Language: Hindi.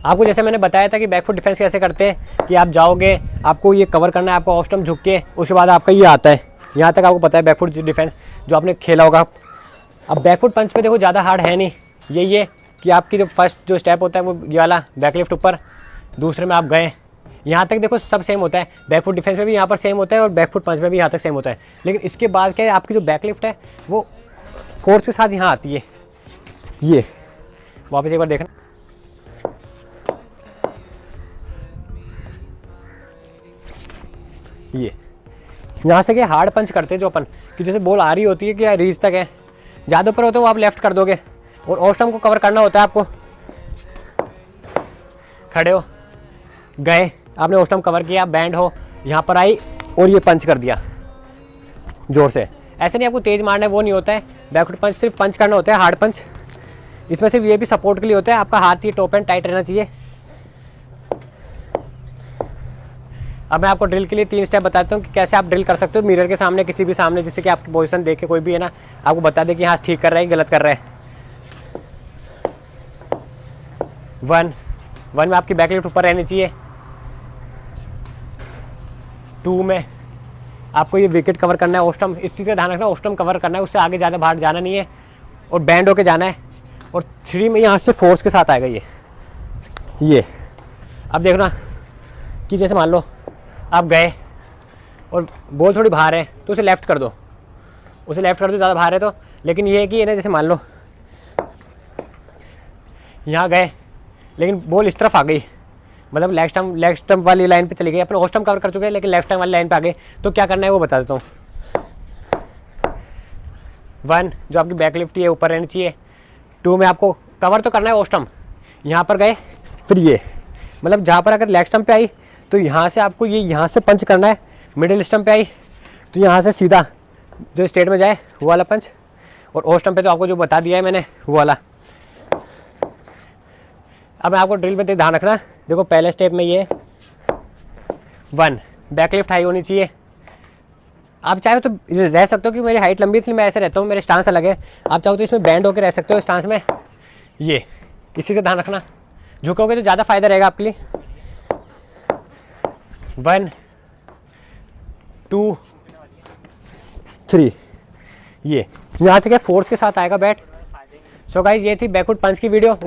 आपको जैसे मैंने बताया था कि बैकफुट डिफेंस कैसे करते हैं कि आप जाओगे, आपको ये कवर करना है, आपको ऑस्टम झुक के, उसके बाद आपका ये आता है, यहाँ तक आपको पता है बैकफुट डिफेंस जो आपने खेला होगा। अब बैकफुट पंच पे देखो ज़्यादा हार्ड है नहीं, ये कि आपकी जो फर्स्ट जो स्टेप होता है वो ये वाला बैकलिफ्ट ऊपर, दूसरे में आप गए, यहाँ तक देखो सब सेम होता है। बैकफुट डिफेंस में भी यहाँ पर सेम होता है और बैकफुट पंच में भी यहाँ तक सेम होता है। लेकिन इसके बाद क्या है, आपकी जो बैकलिफ्ट है वो फोर्स के साथ यहाँ आती है। ये वापस एक बार देखना, ये यहाँ से क्या हार्ड पंच करते हैं जो अपन कि जैसे बॉल आ रही होती है कि रीच तक है, ज़्यादा ऊपर होते हो आप लेफ्ट कर दोगे और ऑस्टम को कवर करना होता है आपको। खड़े हो गए, आपने ऑस्टम कवर किया, बैंड हो, यहाँ पर आई और ये पंच कर दिया जोर से। ऐसे नहीं आपको तेज मारना है, वो नहीं होता है। बैकफुट पंच सिर्फ पंच करना होता है, हार्ड पंच। इसमें सिर्फ ये भी सपोर्ट के लिए होता है, आपका हाथ ये टॉप एंड टाइट रहना चाहिए। अब मैं आपको ड्रिल के लिए 3 स्टेप बताता हूँ कि कैसे आप ड्रिल कर सकते हो मिरर के सामने, किसी भी सामने, जिससे कि आपकी पोजीशन देख के कोई भी है ना आपको बता दे कि हाँ ठीक कर रहा है गलत कर रहा है। 1 में आपकी बैकलिफ्ट ऊपर रहनी चाहिए। 2 में आपको ये विकेट कवर करना है, ऑस्टम, इस चीज़ का ध्यान रखना, ऑस्टम कवर करना है, उससे आगे ज़्यादा बाहर जाना नहीं है और बैंड होके जाना है। और 3 में यहाँ से फोर्स के साथ आएगा ये। अब देखना कि जैसे मान लो आप गए और बॉल थोड़ी बाहर है तो उसे लेफ़्ट कर दो, ज़्यादा बाहर है तो। लेकिन ये है कि ना जैसे मान लो यहाँ गए लेकिन बॉल इस तरफ आ गई, मतलब लेग स्टम्प वाली लाइन पे चली गई, अपने ऑस्टम कवर कर चुके हैं लेकिन लेफ्ट स्टम्प वाली लाइन पे आ गए, तो क्या करना है वो बता देता हूँ। 1 जो आपकी बैकलिफ्ट है ऊपर रहनी चाहिए। 2 में आपको कवर तो करना है ऑस्टम, यहाँ पर गए, फिर ये मतलब जहाँ पर अगर लेग स्टम्प पे आई तो यहाँ से आपको ये यहाँ से पंच करना है, मिडिल स्टम्प पे आई तो यहाँ से सीधा जो स्ट्रेट में जाए वो वाला पंच, और ऑस्टम पे तो आपको जो बता दिया है मैंने वो वाला। अब मैं आपको ड्रिल में ध्यान रखना, देखो पहले स्टेप में ये 1 बैकलिफ्ट हाई होनी चाहिए। आप चाहो तो रह सकते हो कि मेरी हाइट लंबी इसलिए मैं ऐसे रहता हूँ, मेरे स्टांस अलग है। आप चाहो तो इसमें बैंड होकर रह सकते हो स्टांस में, ये इसी से ध्यान रखना। झुकोगे तो ज़्यादा फायदा रहेगा आपके लिए। 1 2 3 ये यहाँ से क्या फोर्स के साथ आएगा बैट। सो गाइस ये थी बैकफुट पंच की वीडियो।